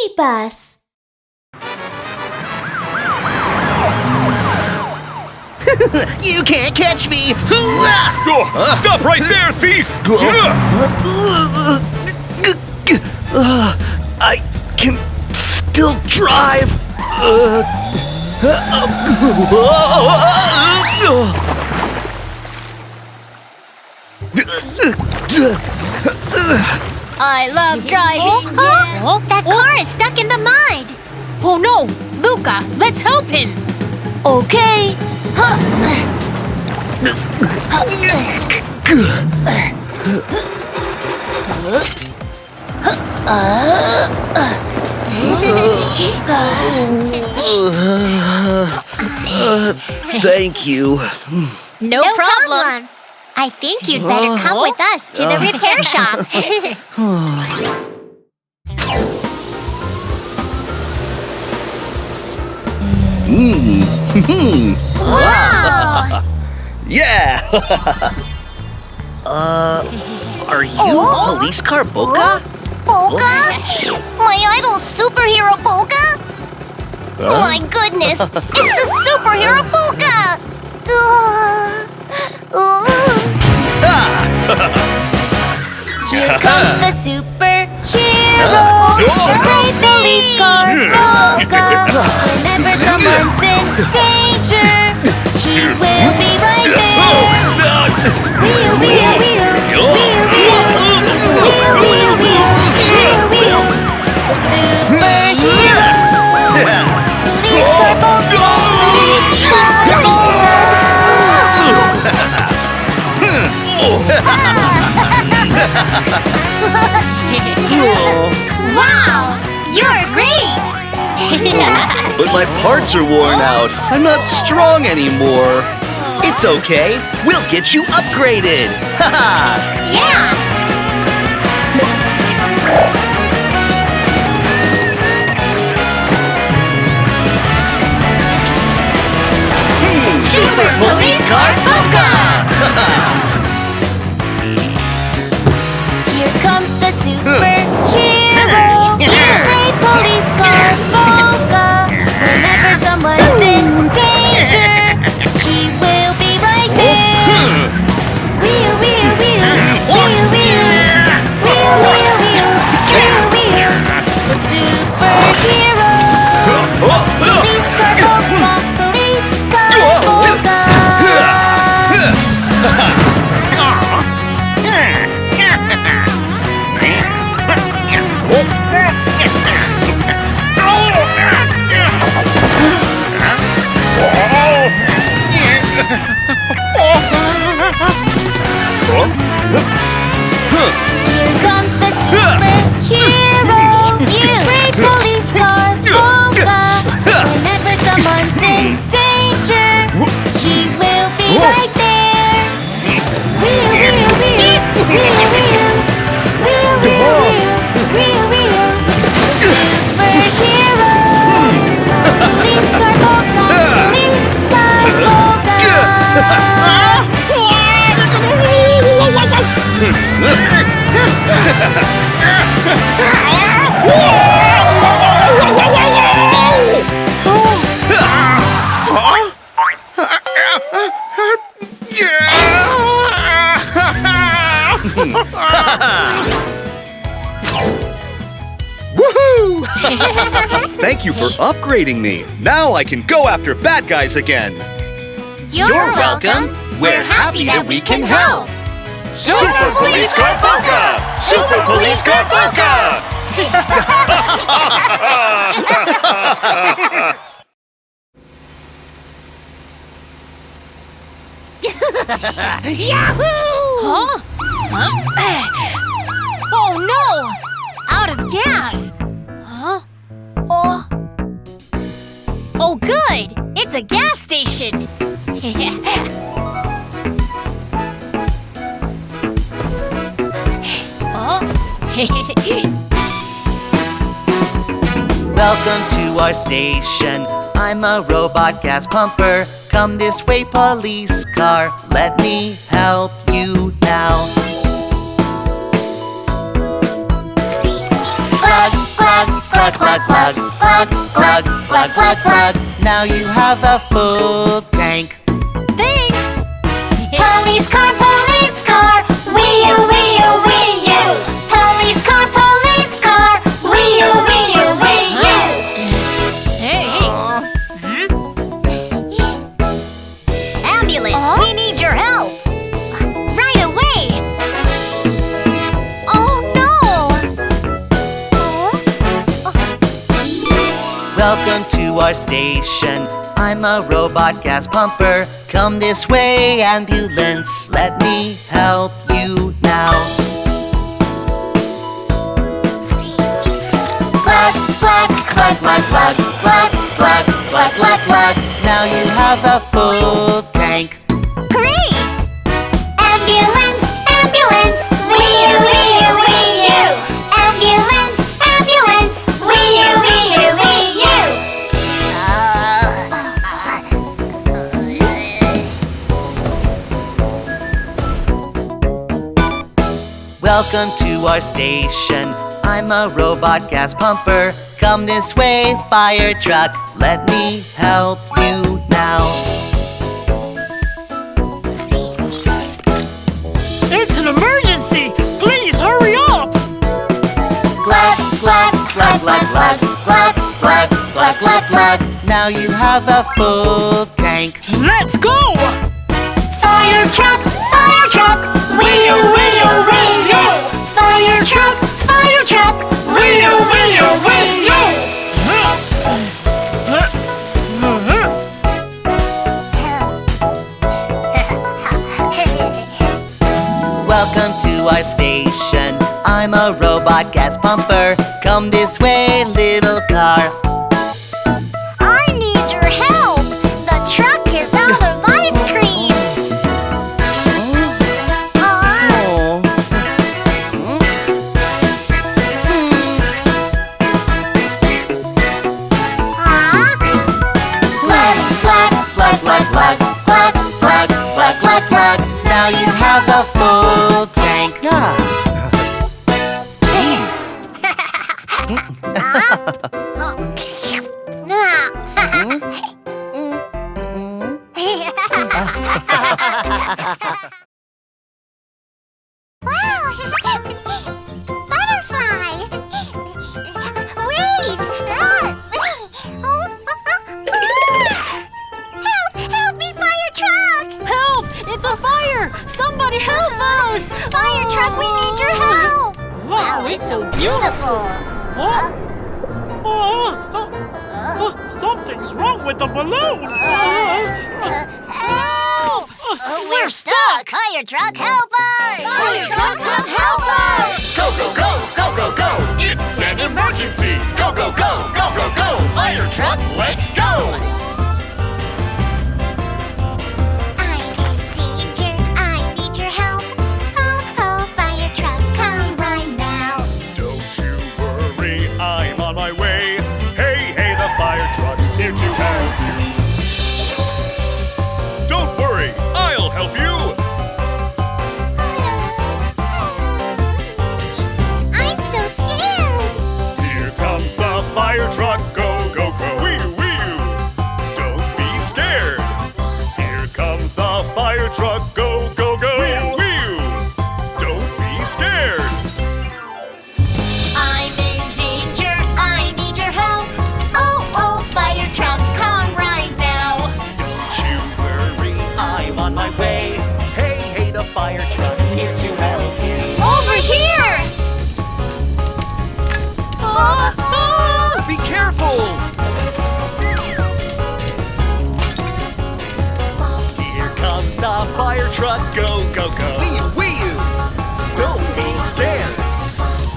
BabyBus. You can't catch me! Stop right there, thief! I can still drive. I love driving. That car is stuck in the mud. Oh no! Luca, let's help him! Okay. Thank you. No problem. I think you'd better come with us to the repair shop. Wow! Yeah! Are you Police Car Boca? Boca? My idol superhero Boca? My goodness, it's the superhero Boca! Here comes the superhero, great police car Boca. Whenever someone's in danger, he will be right there. Wheel, wheel, wheel, wheel, wheel, wheel, wheel, wheel, wheel, wheel. The superhero, police car Boca, police car Boca. Wow, you're great! But my parts are worn out. I'm not strong anymore. It's okay. We'll get you upgraded. Haha! Yeah! Super Police Car Boca! Here comes the superhero, great police car Boca. Whenever someone's in danger, he will be right there. Wheel, wheel, wheel, wheel, wheel, wheel, wheel, wheel, wheel, wheel. The superhero, police car Boca, police car Boca. Here comes the superhero, great police car Boca. Whenever someone's in danger, he will be right there. Wheel, wheel, wheel, wheel, wheel, wheel, wheel, wheel, wheel, wheel. Superhero, police car Boca, police car Boca. Woohoo! Thank you for upgrading me. Now I can go after bad guys again. You're welcome. We're happy that we can help. Super Police Car Boca! Super Police Car Boca! Huh? Oh no! Out of gas! Huh? Oh good! It's a gas station! Welcome to our station. I'm a robot gas pumper. Come this way, police car. Let me help you now. Plug, plug, plug. Plug, plug, plug, plug, plug, plug, plug, plug. Now you have a full tank. Thanks! Police car, wee-oo, wee-oo, wee-oo. Police car, wee-oo, wee-oo, wee-oo. Hey! Ambulance, we need your help! Right away. Oh no! Welcome to our station. I'm a robot gas pumper. Come this way, ambulance. Let me help you now. Plug, plug, plug, plug, plug, plug, plug, plug, plug, plug. Now you have a full tank. Great! Ambulance, ambulance, wee-oo, wee-oo, wee-oo. Ambulance, ambulance, wee-oo, wee-oo, wee-oo. Welcome to our station. I'm a robot gas pumper. Come this way, fire truck. Let me help you now. It's an emergency! Please hurry up! Glug, glug, glug, glug, glug, glug, glug, glug, glug, glug. Now you have a full tank. Let's go! Fire truck, wee-oo, wee-oo, wee-oo. Fire truck, wee-oo, wee-oo, wee-oo. Welcome to our station. I'm a robot gas pumper. Come this way, little car. I need your help. The truck is out of ice cream. Plug, plug, plug, plug, plug, plug, plug, plug, plug, plug. Now you have a full tank. Wow! Butterfly! Wait! Help me, fire truck! Help! It's a fire! Somebody help us! Fire truck, we need your help! Wow, it's so beautiful! Something's wrong with the balloon! Help! We're stuck! Fire truck, help us! Fire truck, come help us! Go, go, go, go, go, go! It's an emergency! Go, go, go, go, go, go! Fire truck, let's go! I'm in danger, I need your help. Oh, oh, fire truck, come right now. Don't you worry, I'm on my way. Hey, hey, the fire truck's here to help you. Don't worry, I'll help you. I'm so scared. Here comes the fire truck. Go, go, go. Wee-oo, wee-oo. Don't be scared. Here comes the fire truck. Go, go, go. Wee-oo, wee-oo. Don't be scared. I'm in danger, I need your help. Oh, oh, fire truck, come right now. Don't you worry, I'm on my way. Hey, hey, the fire truck's here to help you. Over here! Be careful! Here comes the fire truck. Go, go, go. Wee-oo! Don't be scared.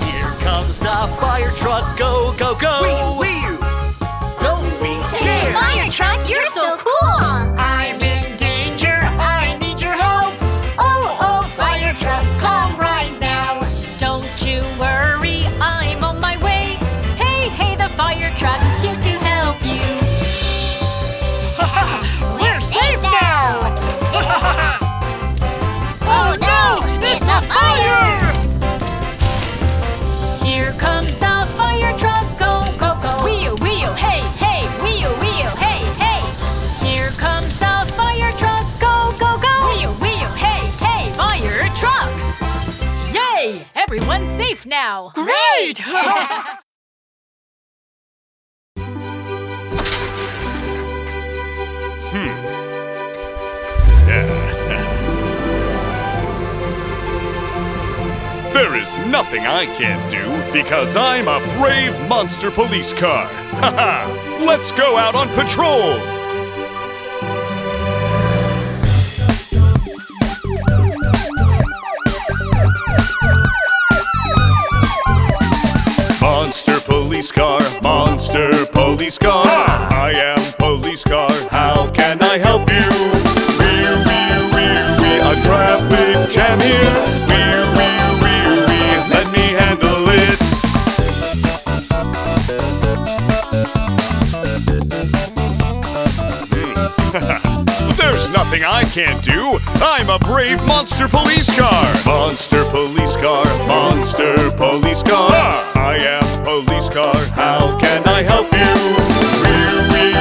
Here comes the fire truck. Go, go, go. Wee-oo! Don't be Hey, scared. fire truck, you're so cool. I'm in danger, I need your help. Oh, oh, fire truck, come right now. Don't you worry, I'm on my way. Hey, hey, the fire truck's here to help you. We're safe now. Oh no, it's a fire. Here comes the fire truck, go, go, now. Great! There is nothing I can't do because I'm a brave monster police car. Haha! Let's go out on patrol! Monster police car, monster police car. I am police car, how can I help you? Wee, a traffic jam here. Wee, let me handle it. There's nothing I can't do. I'm a brave monster police car. Monster police car, monster police car. I am police car, how can I help you? Wee,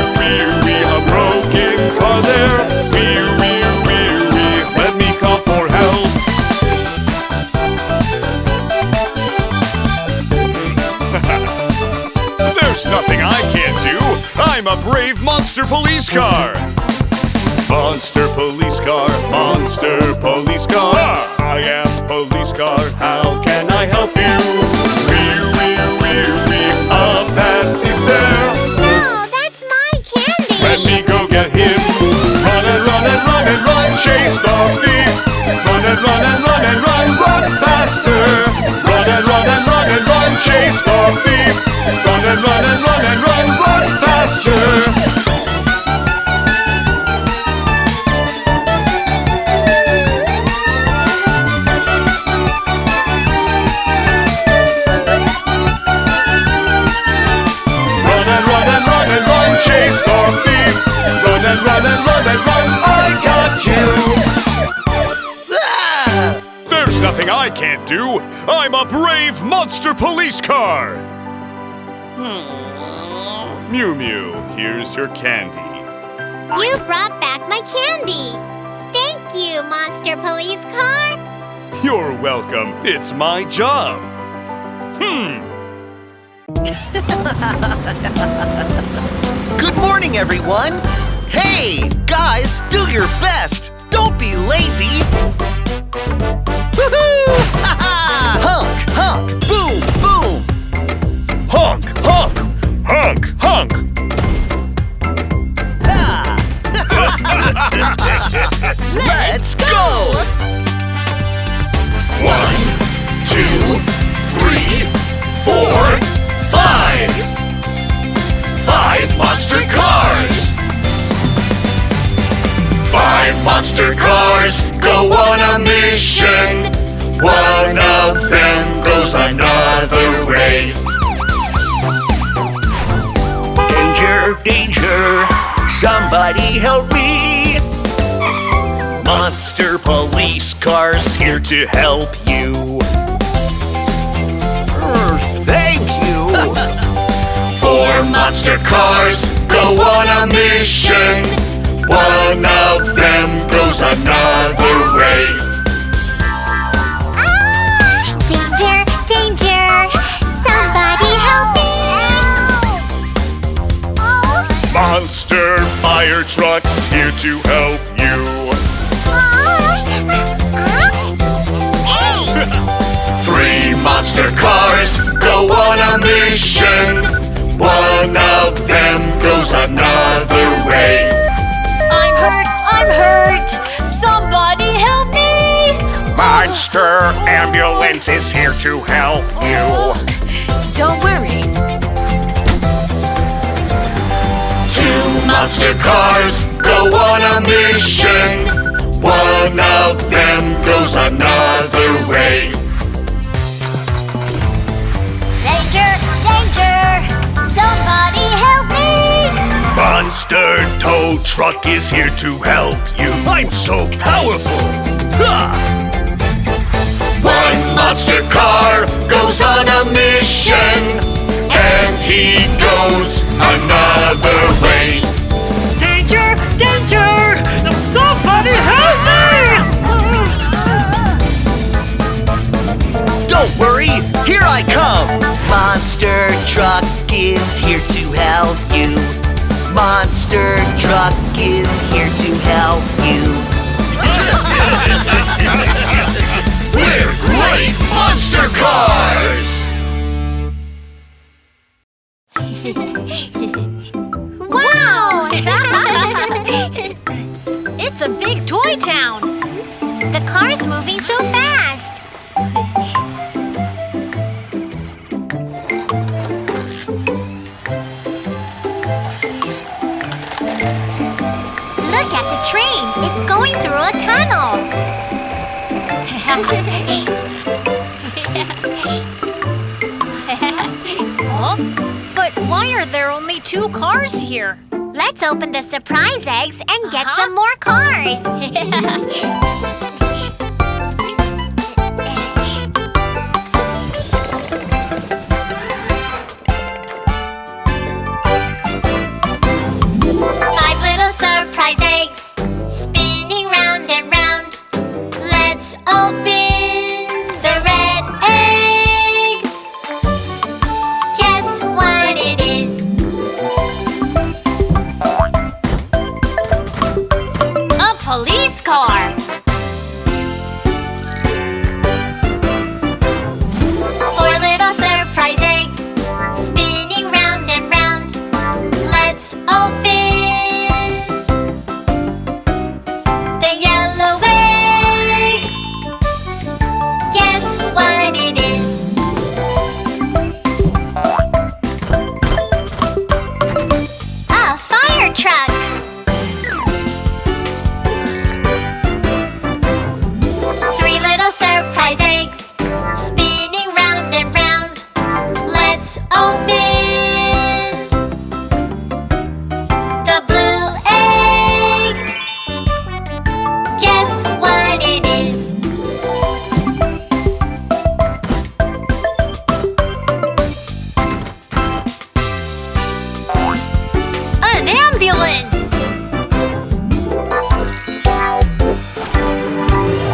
a broken car there. Wee, let me call for help. There's nothing I can't do. I'm a brave monster police car. Monster police car, monster police car. I am police car, how can I help you? Wee, a passive there. No, that's my candy! Let me go get him. Run and run, chase the thief. Run and run faster. Run and run, chase the thief. Run and run faster. Chase the thief! Run and run, I got you! Ah! There's nothing I can't do! I'm a brave monster police car! Mew Mew, here's your candy. You brought back my candy! Thank you, Monster Police Car! You're welcome, it's my job! Good morning, everyone! Hey, guys, do your best! Don't be lazy! Woohoo! Ha-ha! Honk, boom, boom! Honk, honk! Honk, honk! Ha! Let's go! 1, 2, 3, 4, 5! 5 monster cars! 5 monster cars go on a mission. One of them goes another way. Danger, danger! Somebody help me! Monster police cars here to help you. Thank you! 4 monster cars go on a mission. One of them goes another way. Danger, danger! Somebody help me! Monster fire trucks here to help you. 3 monster cars go on a mission. One of them goes another way. I'm hurt! Somebody help me! Monster ambulance is here to help you. Don't worry. 2 monster cars go on a mission. One of them goes another way. Danger, danger! Somebody help me! Monster tow truck is here to help you. I'm so powerful. Ha! 1 monster car goes on a mission, and he goes another way. Danger! Danger! Somebody help me! Don't worry, here I I come! Monster truck is here to help you. Monster truck is here to help you. We're great monster cars! Wow! It's a big toy town. The car's moving so fast. Look at the train. It's going through a tunnel. Huh? But why are there only 2 cars here? Let's open the surprise eggs and get some more cars. 5 little surprise eggs, spinning round and round. Let's open the red egg. Guess what it is? A police car. 4 little surprise eggs, spinning round and round. Let's open the yellow egg. Guess what it is? A fire truck. 3 little surprise eggs, spinning round and round. Let's open the blue egg. Guess what it is? An ambulance.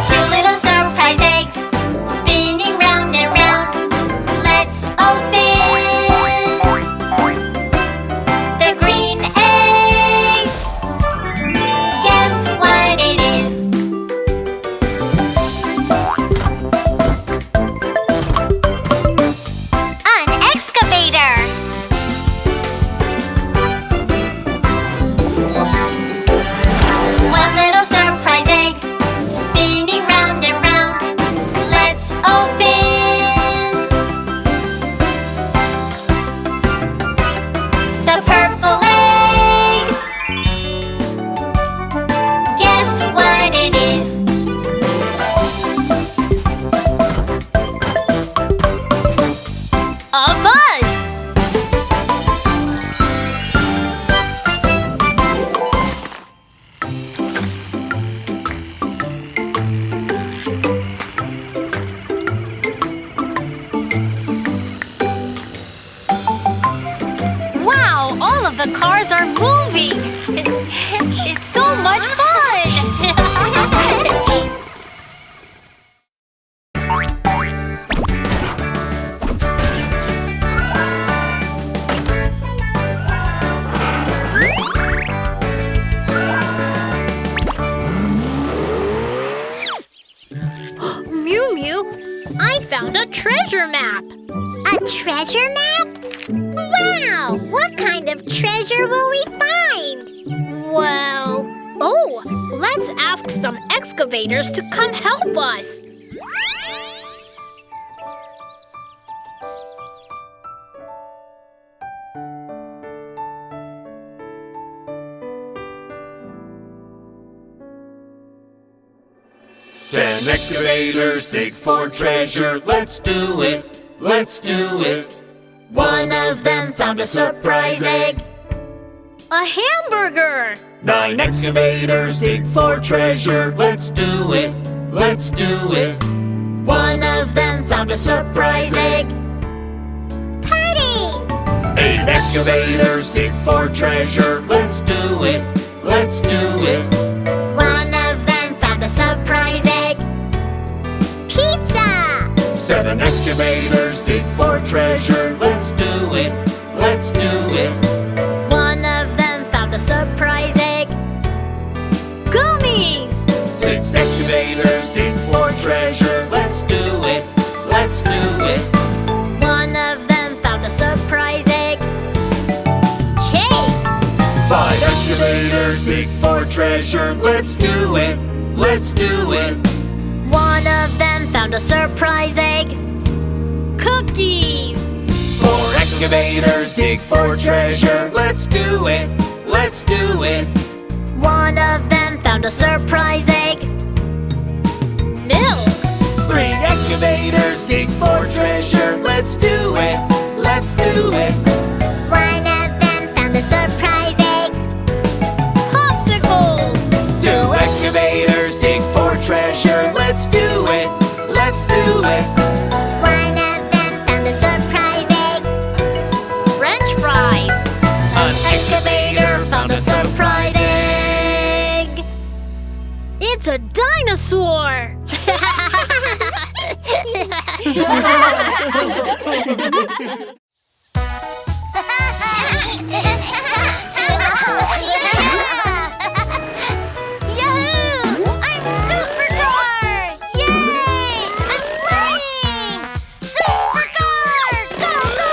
2 little surprise eggs, spinning round and round. Let's open the green egg. Guess what it is? An excavator. 1 little surprise egg, spinning round and round. Let's open the purple egg. Guess what it is? A bus. Wow, all of the cars are moving. It's so much fun. Mew Mew, I found a treasure map. A treasure map? Wow! What kind of treasure will we find? Well, let's ask some excavators to come help us. Ten excavators dig for treasure. Let's do it. Let's do it. One of them found a surprise egg. A hamburger. 9 excavators dig for treasure. Let's do it. Let's do it. One of them found a surprise egg. Pudding! 8 excavators dig for treasure. Let's do it. Let's do it. One of them found a surprise egg. Pizza! 7 excavators dig for treasure. Let's do it, let's do it. One of them found a surprise egg. Gummies! 6 excavators dig for treasure. Let's do it, let's do it. One of them found a surprise egg. Cake! 5 excavators dig for treasure. Let's do it, let's do it. One of them found a surprise egg. Cookies! 4 excavators dig for treasure. Let's do it, let's do it. One of them found a surprise egg. Milk! 3 excavators dig for treasure. Let's do it, let's do it. One of them found a surprise egg. Popsicles! 2 excavators dig for treasure. Let's do it, let's do it. One of them found a surprise egg. French fries! An excavator found a surprise egg. It's a dinosaur! Yahoo! I'm Supercar! Yay! I'm flying! Supercar! Go, go,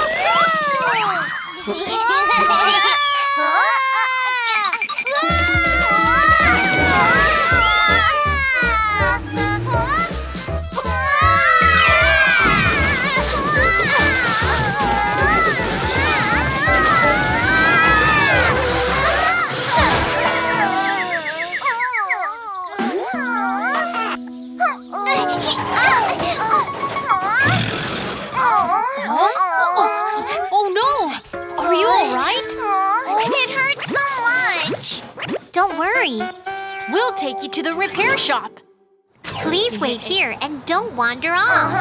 Oh no! Are you alright? It hurts so much. Don't worry. We'll take you to the repair shop. Please wait here and don't wander off.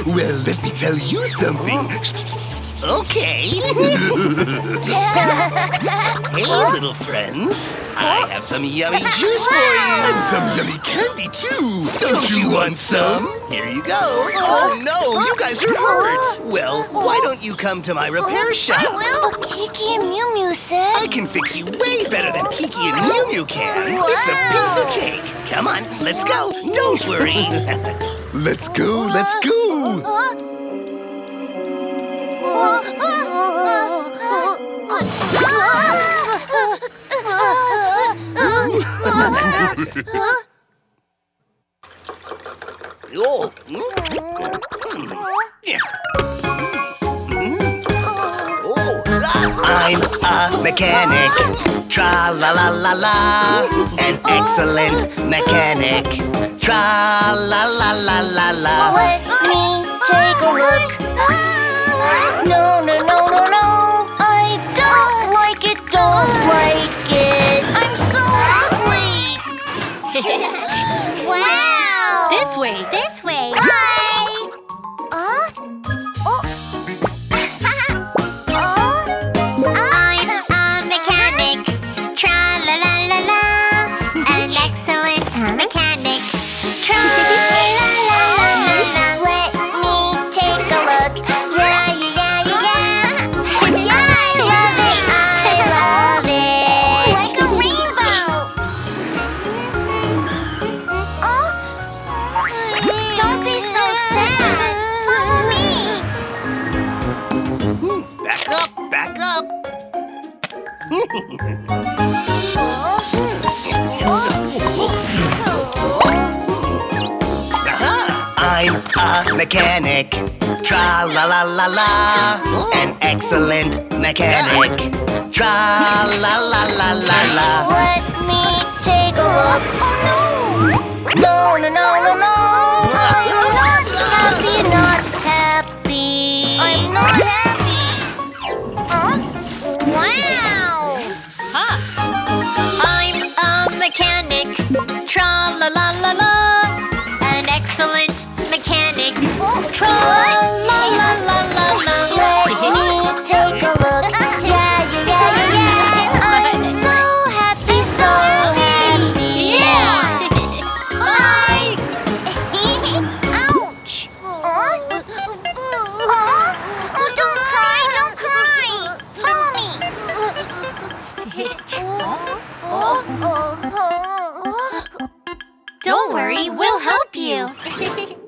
Well, let me tell you something. Okay. Hey, little friends. I have some yummy juice for you. And some yummy candy, too. Don't you want some? Here you go. Oh, no, you guys are hurt. Well, why don't you come to my repair shop? Kiki and Mew Mew said. I can fix you way better than Kiki and Mew Mew can. It's a piece of cake. Come on, let's go. Don't worry. Let's go, let's go. Oh. I'm a mechanic, tra la la la la, an excellent mechanic, tra la la la la la. Let me take a look. No, no, no, no, no. I don't like it, don't like it. I'm so ugly. Wow. This way. This way. Bye. I'm a mechanic. Tra la la la la. An excellent mechanic. Tra la la la la. Let me take a look. Yeah, yeah, yeah, yeah. Yeah, I love it. I love it. Like a rainbow. Don't be so sad. Follow me. Back up, back up. I'm a mechanic, tra la la la la, an excellent mechanic, tra la la la la la. Let me take a look. Oh no! No, no, no, no, no! I'm not happy, not happy. I'm not happy. Wow! I'm a mechanic. Tra la la la la. An excellent mechanic. Tra la la la la la. Let me take a look. Yeah, yeah, yeah, yeah, yeah. I'm so happy, so happy. Yeah. Don't worry, we'll help you.